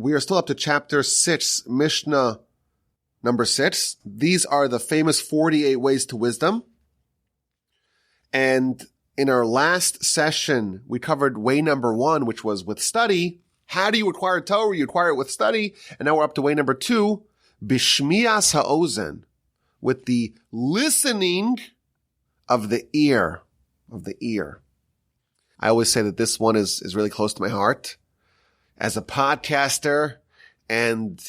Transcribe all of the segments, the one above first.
We are still up to chapter 6, Mishnah number 6. These are the famous 48 ways to wisdom. And in our last session, we covered way number 1, which was with study. How do you acquire Torah? You acquire it with study. And now we're up to way number 2, Bishmias ha'ozen, with the listening of the ear, I always say that this one is really close to my heart. As a podcaster and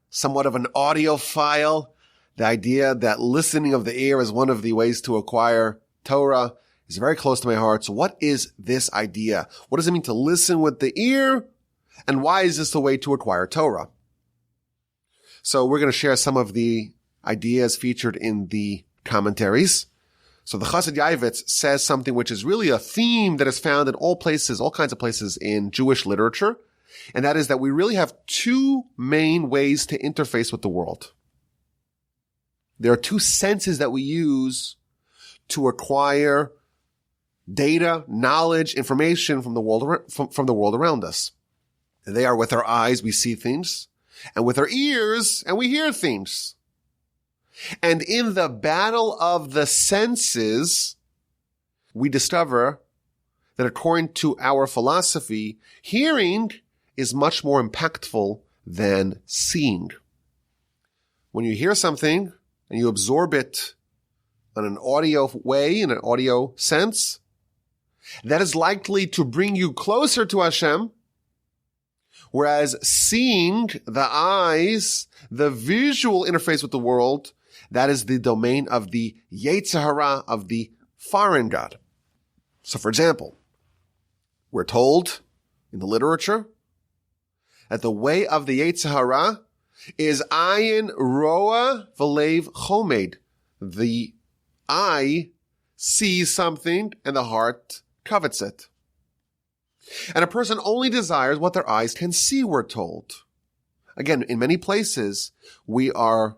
somewhat of an audiophile, the idea that listening of the ear is one of the ways to acquire Torah is very close to my heart. So what is this idea? What does it mean to listen with the ear? And why is this the way to acquire Torah? So we're going to share some of the ideas featured in the commentaries. So the Chassid Yavitz says something which is really a theme that is found in all places, all kinds of places in Jewish literature. And that is that we really have 2 main ways to interface with the world. There are 2 senses that we use to acquire data, knowledge, information from the world, from the world around us. And they are with our eyes, we see things, and with our ears, and we hear things. And in the battle of the senses, we discover that according to our philosophy, hearing is much more impactful than seeing. When you hear something and you absorb it in an audio way, in an audio sense, that is likely to bring you closer to Hashem, whereas seeing, the eyes, the visual interface with the world, that is the domain of the Yetzer Hara, of the foreign God. So for example, we're told in the literature that the way of the Yetzer Hara is ayin roa v'lev chomed. The eye sees something and the heart covets it. And a person only desires what their eyes can see, we're told. Again, in many places, we are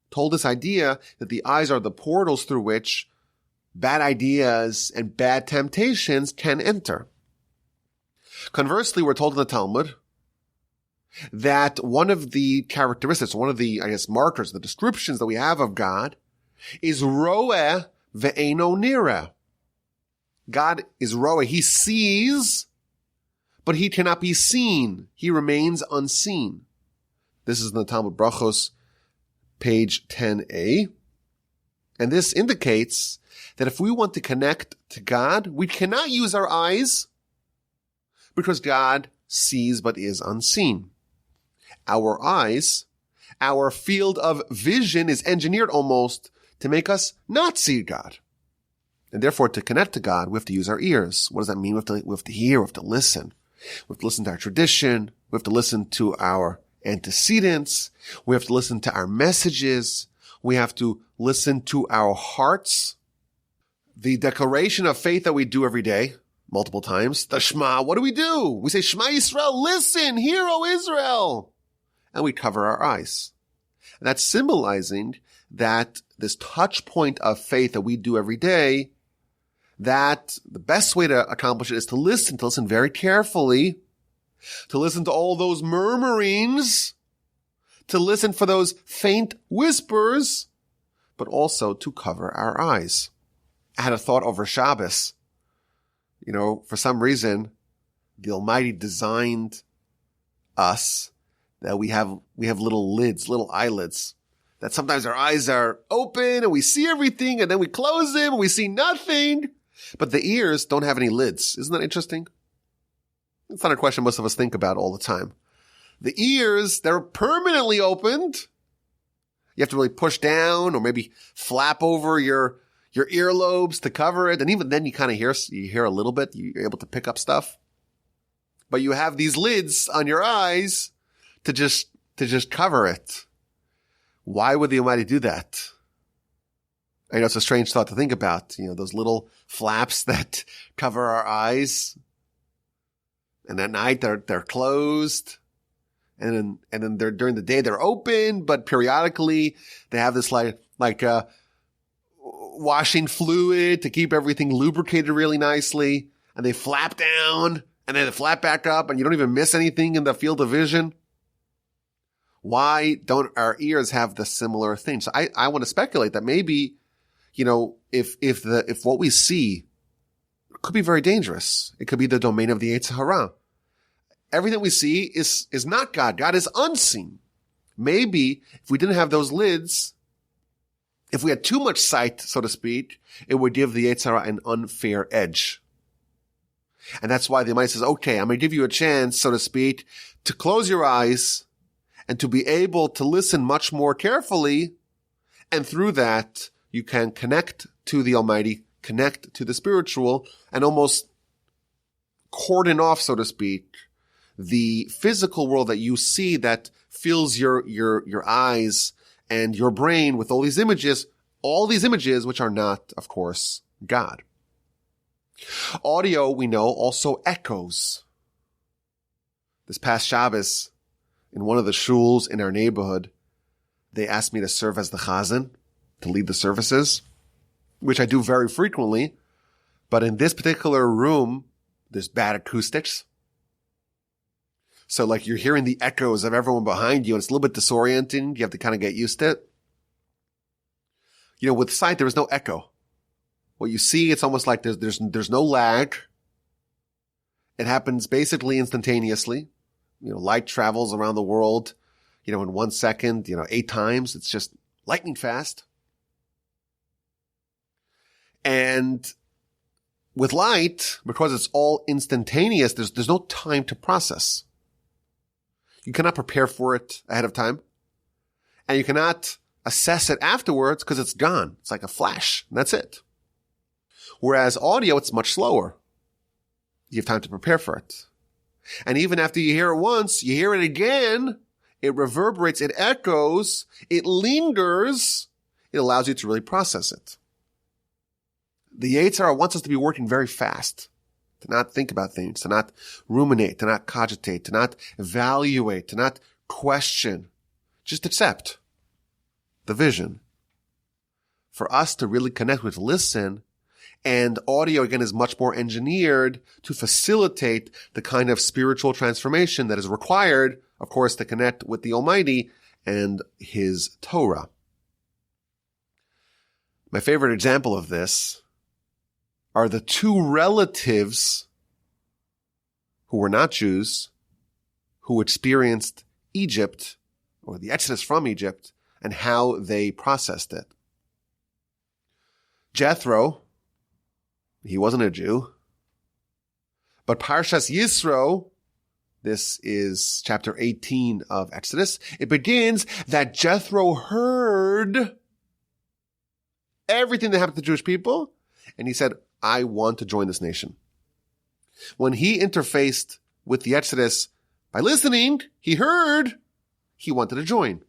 told this idea that the eyes are the portals through which bad ideas and bad temptations can enter. Conversely, we're told in the Talmud that one of the characteristics, one of the, markers, the descriptions that we have of God is roeh ve'eno nireh. God is roeh. He sees, but he cannot be seen. He remains unseen. This is in the Talmud Brachos, page 10a. And this indicates that if we want to connect to God, we cannot use our eyes because God sees but is unseen. Our eyes, our field of vision is engineered almost to make us not see God. And therefore, to connect to God, we have to use our ears. What does that mean? We have to hear, we have to listen. We have to listen to our tradition. We have to listen to our antecedents. We have to listen to our messages. We have to listen to our hearts. The declaration of faith that we do every day, multiple times, the Shema, what do? We say, Shema Yisrael, listen, hear, O Israel. And we cover our eyes. And that's symbolizing that this touch point of faith that we do every day, that the best way to accomplish it is to listen very carefully, to listen to all those murmurings, to listen for those faint whispers, but also to cover our eyes. I had a thought over Shabbos. For some reason, the Almighty designed us that we have little lids, little eyelids, that sometimes our eyes are open and we see everything, and then we close them and we see nothing. But the ears don't have any lids. Isn't that interesting? It's not a question most of us think about all the time. The ears, they're permanently opened. You have to really push down or maybe flap over your earlobes to cover it. And even then you kind of hear a little bit. You're able to pick up stuff. But you have these lids on your eyes to just cover it. Why would the Almighty do that? I know it's a strange thought to think about, those little flaps that cover our eyes. And at night they're closed. And then they're, during the day they're open, but periodically they have this like washing fluid to keep everything lubricated really nicely. And they flap down and then flat back up and you don't even miss anything in the field of vision? Why don't our ears have the similar thing? So I want to speculate that maybe, if what we see could be very dangerous. It could be the domain of the Yetzer Hara. Everything we see is not God. God is unseen. Maybe if we didn't have those lids, if we had too much sight, so to speak, it would give the Yetzer Hara an unfair edge. And that's why the Almighty says, okay, I'm going to give you a chance, so to speak, to close your eyes and to be able to listen much more carefully. And through that, you can connect to the Almighty, connect to the spiritual, and almost cordon off, so to speak, the physical world that you see that fills your eyes and your brain with all these images which are not, of course, God. Audio, we know, also echoes. This past Shabbos, in one of the shuls in our neighborhood, they asked me to serve as the chazan, to lead the services, which I do very frequently. But in this particular room, there's bad acoustics. So like you're hearing the echoes of everyone behind you, and it's a little bit disorienting. You have to kind of get used to it. With sight, there is no echo. What you see, it's almost like there's no lag. It happens basically instantaneously. Light travels around the world, in 1 second, 8 times. It's just lightning fast. And with light, because it's all instantaneous, there's no time to process. You cannot prepare for it ahead of time. And you cannot assess it afterwards because it's gone. It's like a flash. And that's it. Whereas audio, it's much slower. You have time to prepare for it. And even after you hear it once, you hear it again, it reverberates, it echoes, it lingers, it allows you to really process it. The Yetzer Hara wants us to be working very fast, to not think about things, to not ruminate, to not cogitate, to not evaluate, to not question, just accept the vision. For us to really connect with, listen, and audio, again, is much more engineered to facilitate the kind of spiritual transformation that is required, of course, to connect with the Almighty and His Torah. My favorite example of this are the two relatives who were not Jews, who experienced Egypt, or the Exodus from Egypt, and how they processed it. Jethro, he wasn't a Jew. But Parshas Yisro, this is chapter 18 of Exodus, it begins that Jethro heard everything that happened to the Jewish people, and he said, I want to join this nation. When he interfaced with the Exodus by listening, he heard, he wanted to join.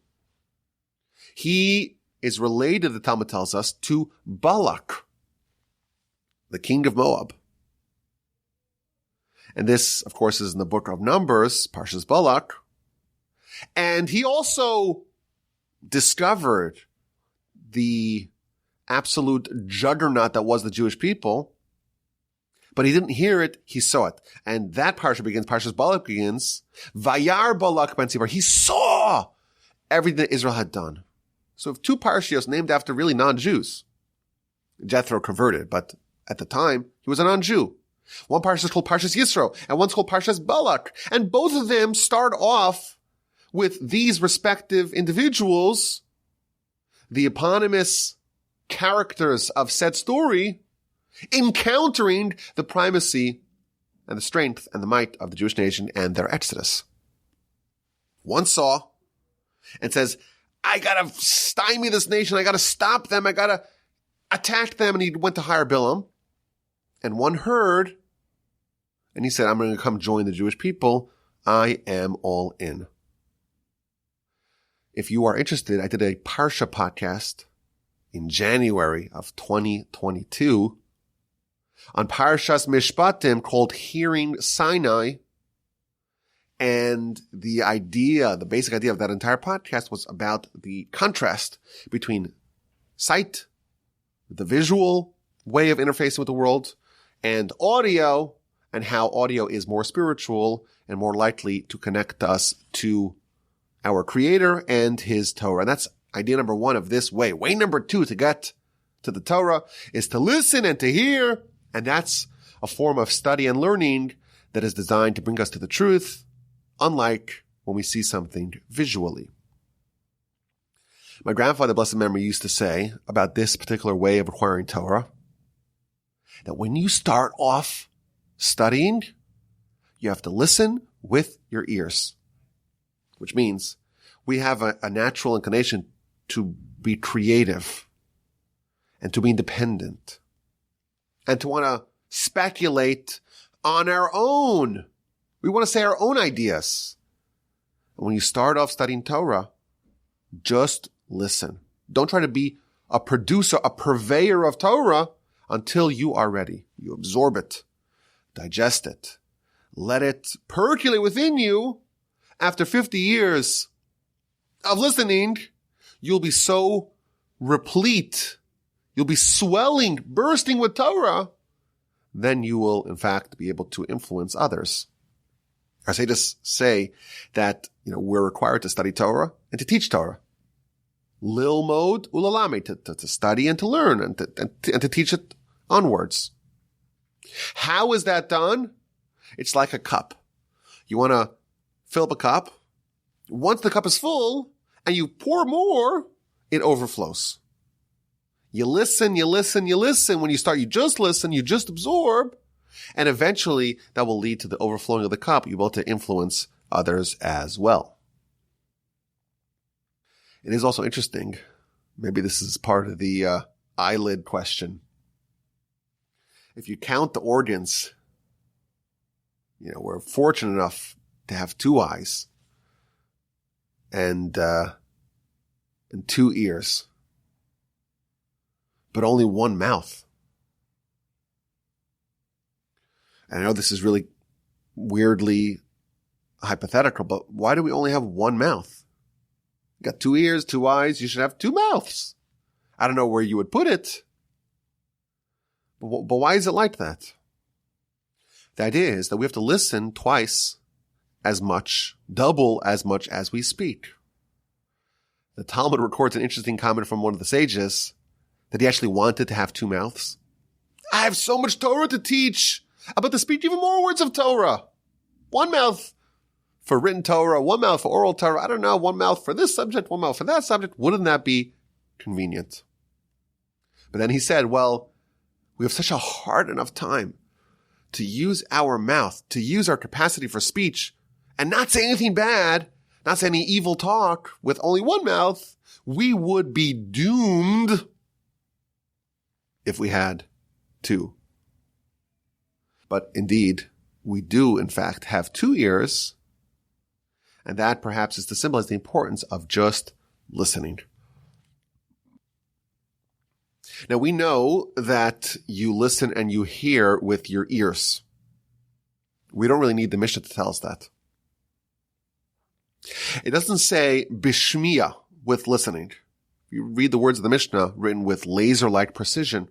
He is related, the Talmud tells us, to Balak, the king of Moab. And this, of course, is in the book of Numbers, Parshas Balak. And he also discovered the absolute juggernaut that was the Jewish people. But he didn't hear it, he saw it. And that parsha begins, Parshas Balak begins, Vayar Balak ben Tzipor. He saw everything that Israel had done. So two parshios named after really non-Jews. Jethro converted, but at the time, he was a non-Jew. One parsha is called Parshas Yisro, and one's called Parshas Balak. And both of them start off with these respective individuals, the eponymous characters of said story, encountering the primacy and the strength and the might of the Jewish nation and their exodus. One saw and says, I gotta stymie this nation, I gotta stop them, I gotta attack them, and he went to hire Bilam. And one heard, and he said, I'm going to come join the Jewish people. I am all in. If you are interested, I did a Parsha podcast in January of 2022 on Parshas Mishpatim called Hearing Sinai. And the basic idea of that entire podcast was about the contrast between sight, the visual way of interfacing with the world, and audio and how audio is more spiritual and more likely to connect us to our Creator and His Torah. And that's idea number one of this way. Way number two to get to the Torah is to listen and to hear. And that's a form of study and learning that is designed to bring us to the truth, unlike when we see something visually. My grandfather, blessed memory, used to say about this particular way of acquiring Torah, that when you start off studying, you have to listen with your ears, which means we have a natural inclination to be creative and to be independent and to want to speculate on our own. We want to say our own ideas. And when you start off studying Torah, just listen. Don't try to be a producer, a purveyor of Torah until you are ready. You absorb it, digest it, let it percolate within you. After 50 years of listening, you'll be so replete, you'll be swelling, bursting with Torah, then you will, in fact, be able to influence others. I say that, we're required to study Torah and to teach Torah. Lilmod ulalame, to study and to learn and to teach it onwards. How is that done? It's like a cup. You want to fill up a cup. Once the cup is full and you pour more, it overflows. You listen. When you start, you just listen, you just absorb, and eventually that will lead to the overflowing of the cup. You'll be able to influence others as well. It is also interesting, maybe this is part of the eyelid question. If you count the organs, we're fortunate enough to have 2 eyes and 2 ears, but only 1 mouth. And I know this is really weirdly hypothetical, but why do we only have 1 mouth? You got 2 ears, 2 eyes, you should have 2 mouths. I don't know where you would put it, but why is it like that? The idea is that we have to listen twice as much, double as much as we speak. The Talmud records an interesting comment from one of the sages that he actually wanted to have 2 mouths. I have so much Torah to teach. I'm about to speak even more words of Torah. 1 mouth for written Torah, 1 mouth for oral Torah. I don't know, 1 mouth for this subject, 1 mouth for that subject. Wouldn't that be convenient? But then he said, well, we have such a hard enough time to use our mouth, to use our capacity for speech and not say anything bad, not say any evil talk with only 1 mouth. We would be doomed if we had 2. But indeed, we do in fact have 2 ears, and that perhaps is to symbolize the importance of just listening. Now we know that you listen and you hear with your ears. We don't really need the Mishnah to tell us that. It doesn't say bishmiya, with listening. You read the words of the Mishnah written with laser-like precision.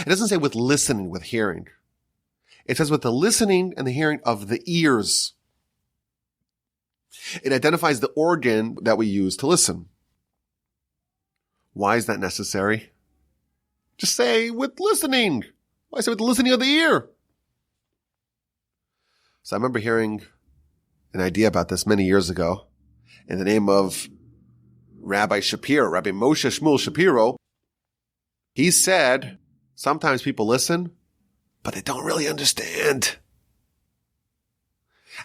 It doesn't say with listening, with hearing. It says with the listening and the hearing of the ears. It identifies the organ that we use to listen. Why is that necessary? Just say with listening. Why say with the listening of the ear? So I remember hearing an idea about this many years ago in the name of Rabbi Shapiro, Rabbi Moshe Shmuel Shapiro. He said, sometimes people listen, but they don't really understand.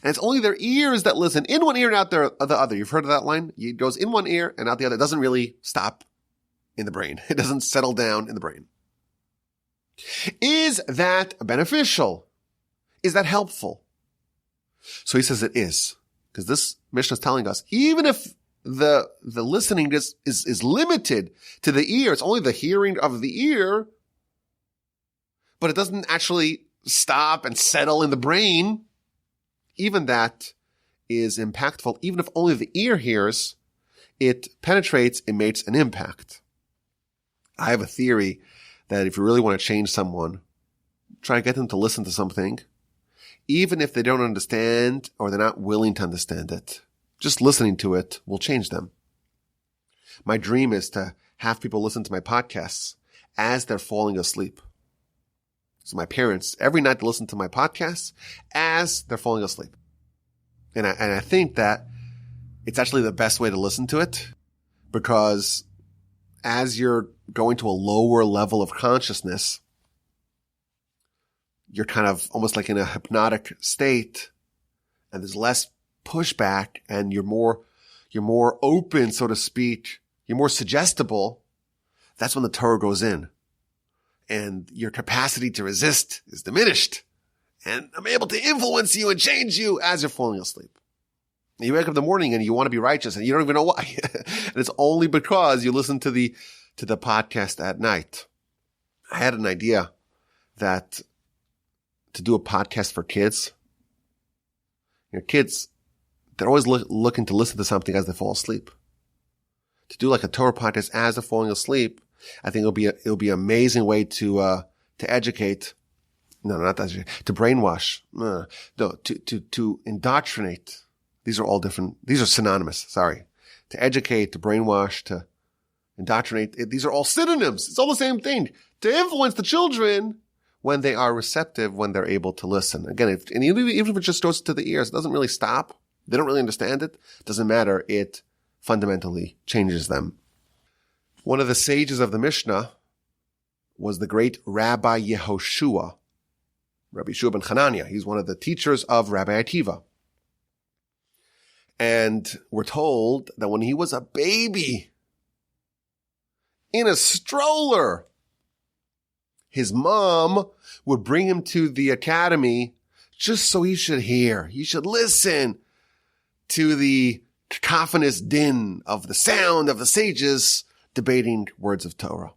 And it's only their ears that listen, in one ear and out the other. You've heard of that line? It goes in one ear and out the other. It doesn't really stop in the brain. It doesn't settle down in the brain. Is that beneficial? Is that helpful? So he says it is. Because this Mishnah is telling us, even if the listening is limited to the ear, it's only the hearing of the ear, but it doesn't actually stop and settle in the brain, even that is impactful. Even if only the ear hears, it penetrates, it makes an impact. I have a theory that if you really want to change someone, try to get them to listen to something, even if they don't understand or they're not willing to understand it. Just listening to it will change them. My dream is to have people listen to my podcasts as they're falling asleep. So my parents, every night they listen to my podcasts as they're falling asleep. And I think that it's actually the best way to listen to it, because as you're going to a lower level of consciousness, you're kind of almost like in a hypnotic state, and there's less pushback, and you're more open, so to speak. You're more suggestible. That's when the Torah goes in, and your capacity to resist is diminished. And I'm able to influence you and change you as you're falling asleep. And you wake up in the morning and you want to be righteous, and you don't even know why. And it's only because you listen to the podcast at night. I had an idea that to do a podcast for kids. Kids, they're always looking to listen to something as they fall asleep. To do like a Torah podcast as they're falling asleep, I think it'll be an amazing way to educate. No, not that. To brainwash. No, to indoctrinate. These are all different. These are synonymous. Sorry. To educate, to brainwash, to indoctrinate. These are all synonyms. It's all the same thing. To influence the children when they are receptive, when they're able to listen. Again, even if it just goes to the ears, it doesn't really stop. They don't really understand it. It doesn't matter. It fundamentally changes them. One of the sages of the Mishnah was the great Rabbi Yehoshua. Rabbi Yeshua ben Hananiah. He's one of the teachers of Rabbi Akiva. And we're told that when he was a baby, in a stroller, his mom would bring him to the academy just so he should hear. He should listen to the cacophonous din of the sound of the sages debating words of Torah.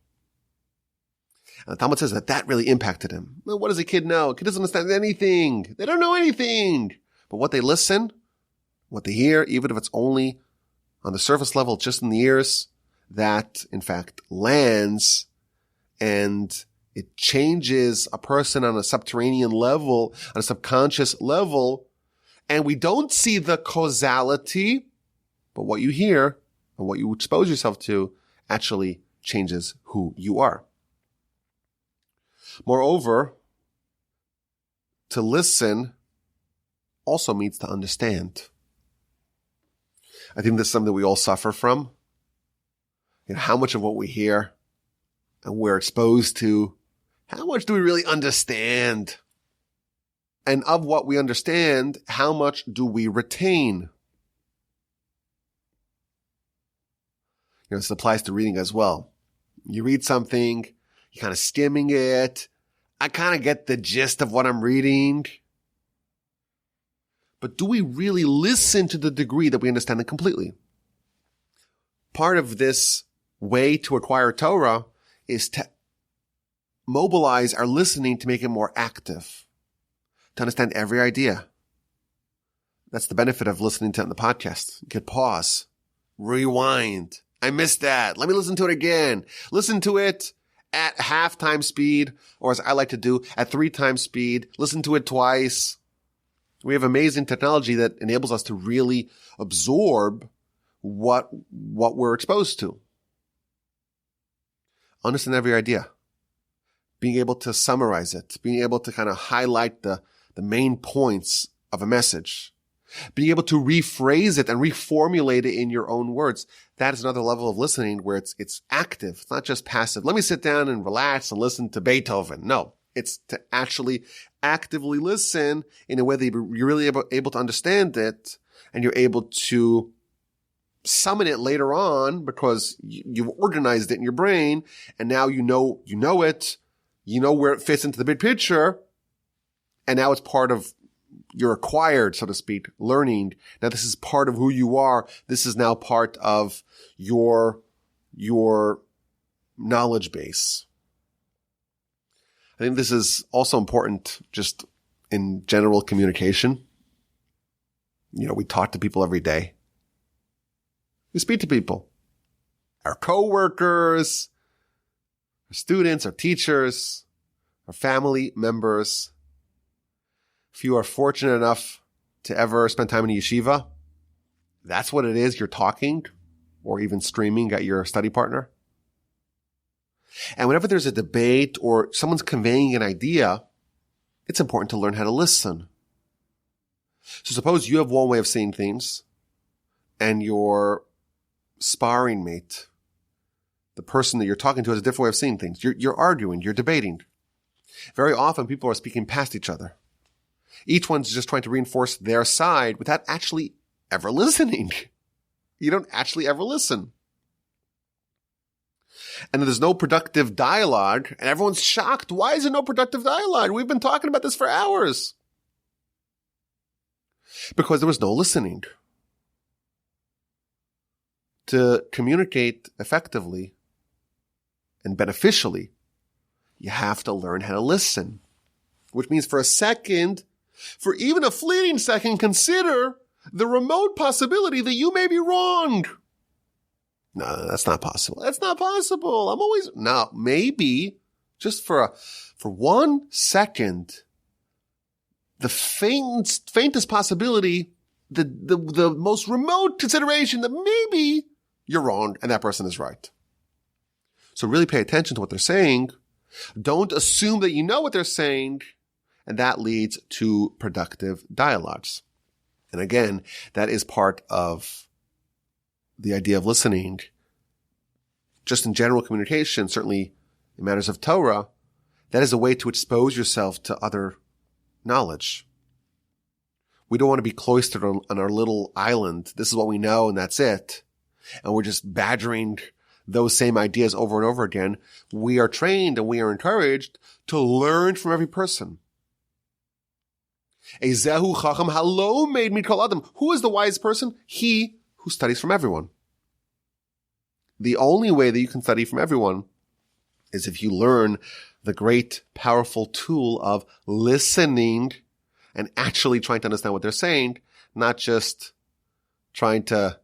And the Talmud says that really impacted him. Well, what does a kid know? A kid doesn't understand anything. They don't know anything. But what they listen, what they hear, even if it's only on the surface level, just in the ears, that in fact lands, and it changes a person on a subterranean level, on a subconscious level. And we don't see the causality, but what you hear and what you expose yourself to actually changes who you are. Moreover, to listen also means to understand. I think this is something that we all suffer from. How much of what we hear and we're exposed to, how much do we really understand? And of what we understand, how much do we retain? This applies to reading as well. You read something, you're kind of skimming it. I kind of get the gist of what I'm reading. But do we really listen to the degree that we understand it completely? Part of this way to acquire Torah is to mobilize our listening to make it more active, to understand every idea. That's the benefit of listening to it in the podcast. You can pause, rewind. I missed that. Let me listen to it again. Listen to it at half-time speed, or as I like to do, at 3 times speed. Listen to it twice. We have amazing technology that enables us to really absorb what we're exposed to. Understand every idea. Being able to summarize it. Being able to kind of highlight the main points of a message. Being able to rephrase it and reformulate it in your own words. That is another level of listening where it's active. It's not just passive. Let me sit down and relax and listen to Beethoven. No, it's to actually actively listen in a way that you're really able to understand it, and you're able to summon it later on because you've organized it in your brain, and now you know it, you know where it fits into the big picture, and now it's part of your acquired, so to speak, learning. Now this is part of who you are. This is now part of your knowledge base. I think this is also important just in general communication. We talk to people every day. We speak to people. Our coworkers, our students, our teachers, our family members. If you are fortunate enough to ever spend time in a yeshiva, that's what it is. You're talking or even streaming at your study partner. And whenever there's a debate or someone's conveying an idea, it's important to learn how to listen. So suppose you have one way of seeing things and your sparring mate, the person that you're talking to, has a different way of seeing things. You're arguing, you're debating. Very often people are speaking past each other. Each one's just trying to reinforce their side without actually ever listening. You don't actually ever listen. And then there's no productive dialogue, and everyone's shocked. Why is there no productive dialogue? We've been talking about this for hours. Because there was no listening. To communicate effectively and beneficially, you have to learn how to listen. Which means for even a fleeting second, consider the remote possibility that you may be wrong. No, that's not possible. That's not possible. Maybe just for 1 second, the faintest possibility, the most remote consideration that maybe you're wrong and that person is right. So really pay attention to what they're saying. Don't assume that you know what they're saying, and that leads to productive dialogues. And again, that is part of the idea of listening. Just in general communication, certainly in matters of Torah, that is a way to expose yourself to other knowledge. We don't want to be cloistered on our little island. This is what we know and that's it. And we're just badgering those same ideas over and over again. We are trained and we are encouraged to learn from every person. Ezehu chacham halo made mikol adam. Who is the wise person? He who studies from everyone. The only way that you can study from everyone is if you learn the great, powerful tool of listening and actually trying to understand what they're saying, not just trying to,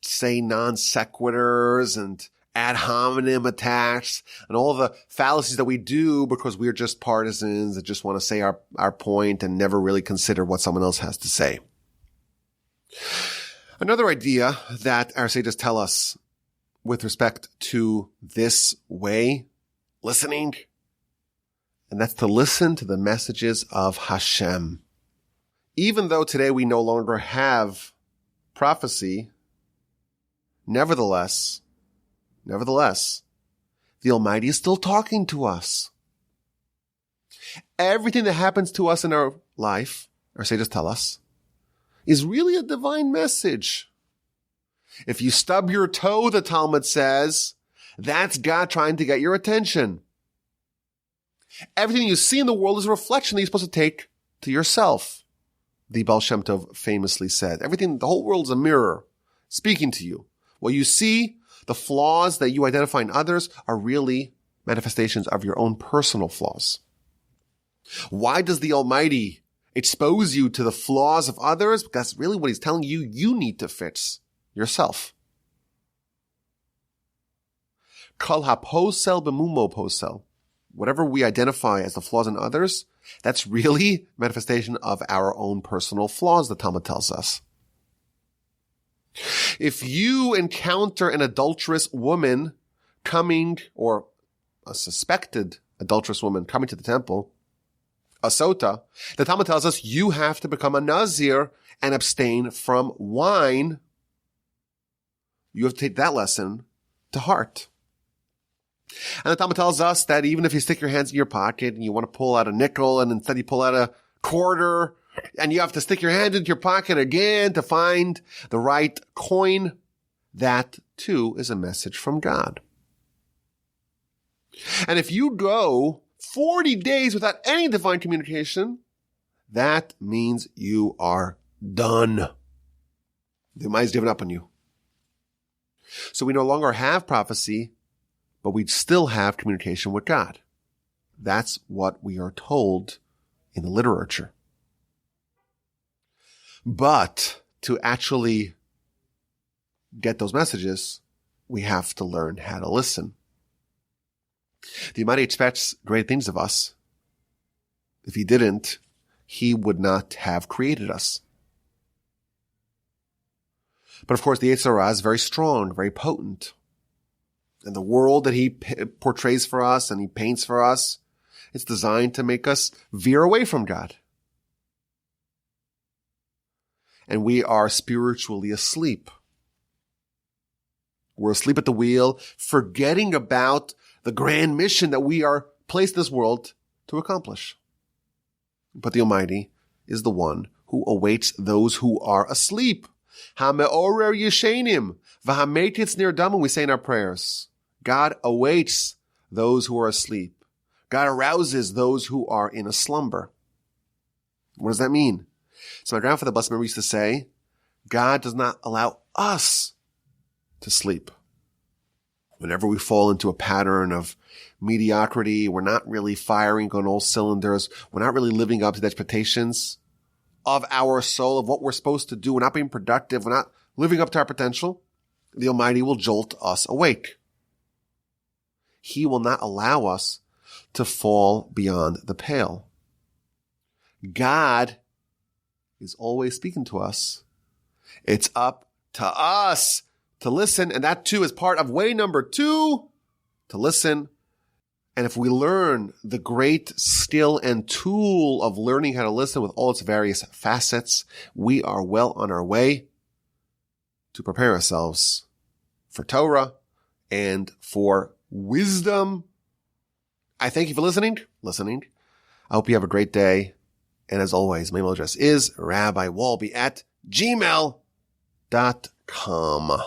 say non sequiturs and ad hominem attacks and all the fallacies that we do because we're just partisans that just want to say our point and never really consider what someone else has to say. Another idea that our sages tell us with respect to this way, listening, and that's to listen to the messages of Hashem. Even though today we no longer have prophecy, nevertheless, the Almighty is still talking to us. Everything that happens to us in our life, our sages tell us, is really a divine message. If you stub your toe, the Talmud says, that's God trying to get your attention. Everything you see in the world is a reflection that you're supposed to take to yourself. The Baal Shem Tov famously said, the whole world is a mirror speaking to you. What you see, the flaws that you identify in others are really manifestations of your own personal flaws. Why does the Almighty expose you to the flaws of others? Because really what he's telling you, you need to fix yourself. Kol haposel b'mumo posel. Whatever we identify as the flaws in others, that's really manifestation of our own personal flaws, the Talmud tells us. If you encounter an adulterous woman or a suspected adulterous woman coming to the temple, a sota, the Talmud tells us you have to become a Nazir and abstain from wine. You have to take that lesson to heart. And the Talmud tells us that even if you stick your hands in your pocket and you want to pull out a nickel and instead you pull out a quarter and you have to stick your hand into your pocket again to find the right coin, that too is a message from God. And if you go 40 days without any divine communication, that means you are done. The Almighty's given up on you. So we no longer have prophecy, but we still have communication with God. That's what we are told in the literature. But to actually get those messages, we have to learn how to listen. The Almighty expects great things of us. If he didn't, he would not have created us. But of course, the Yetzer Hara is very strong, very potent. And the world that he portrays for us and he paints for us, it's designed to make us veer away from God. And we are spiritually asleep. We're asleep at the wheel, forgetting about the grand mission that we are placed in this world to accomplish. But the Almighty is the one who awaits those who are asleep. Ha-me'orer yeshenim, v'ha-metitz nirdamu, we say in our prayers. God awaits those who are asleep. God arouses those who are in a slumber. What does that mean? So my grandfather, blessed memory, used to say, God does not allow us to sleep. Whenever we fall into a pattern of mediocrity, we're not really firing on all cylinders, we're not really living up to the expectations of our soul, of what we're supposed to do, we're not being productive, we're not living up to our potential, the Almighty will jolt us awake. He will not allow us to fall beyond the pale. God is always speaking to us. It's up to us to listen, and that too is part of way number 2, to listen. And if we learn the great skill and tool of learning how to listen with all its various facets, we are well on our way to prepare ourselves for Torah and for wisdom. I thank you for listening. I hope you have a great day. And as always, my email address is rabbiwolbe@gmail.com.